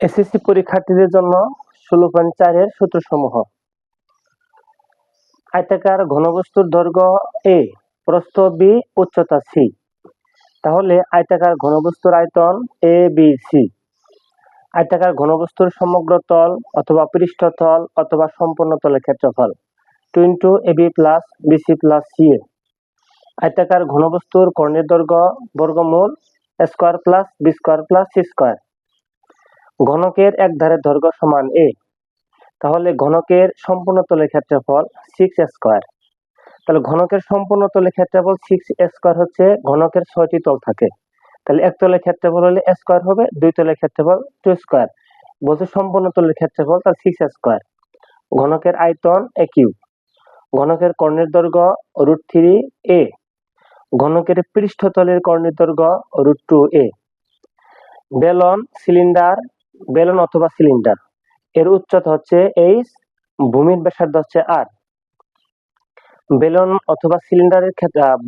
SSC পরীক্ষার্থীদের জন্য 16.4 এর সূত্রসমূহ। আয়তাকার ঘনবস্তুর দৈর্ঘ্য a, প্রস্থ b, উচ্চতা c। তাহলে আয়তাকার ঘনবস্তুর আয়তন a b c। আয়তাকার ঘনবস্তুর সমগ্র তল অথবা পৃষ্ঠতল অথবা সম্পূর্ণ তলের ক্ষেত্রফল 2 ab plus bc plus ca। আয়তাকার ঘনবস্তুর কর্ণের দৈর্ঘ্য বর্গমূল square plus B square plus C square. ঘনকের এক ধারের দৈর্ঘ্য সমান a, তাহলে ঘনকের সম্পূর্ণ তলের ক্ষেত্রফল 6 স্কয়ার। তাহলে ঘনকের সম্পূর্ণ তলের ক্ষেত্রফল 6 স্কয়ার হচ্ছে ঘনকের 6টি তল থাকে, তাহলে এক তলের ক্ষেত্রফল হলে স্কয়ার হবে, দুই তলের ক্ষেত্রফল 2 স্কয়ার। বলছে সম্পূর্ণ তলের ক্ষেত্রফল তার 6 স্কয়ার। ঘনকের আয়তন a কিউব। ঘনকের কর্ণের দৈর্ঘ্য √3a। ঘনকের পৃষ্ঠতলের কর্ণের দৈর্ঘ্য √2a। বেলন অথবা সিলিন্ডার এর উচ্চতা হচ্ছে h, ভূমির ব্যাসার্ধ হচ্ছে r। বেলন অথবা সিলিন্ডারের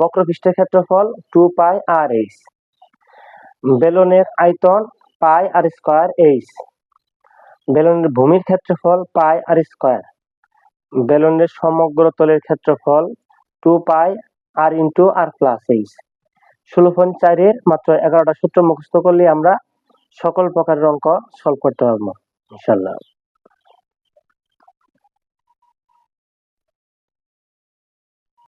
বক্রপৃষ্ঠের ক্ষেত্রফল 2 পাই r h। বেলনের আয়তন পাই r স্কয়ার h। বেলনের ভূমির ক্ষেত্রফল পাই r স্কয়ার। বেলনের সমগ্র তলের ক্ষেত্রফল 2 পাই r into r plus h। 16.4 এর মাত্র 11টা সূত্র মুখস্থ করলে আমরা সকল প্রকারের অঙ্ক সলভ করতে পারবো ইনশাআল্লাহ।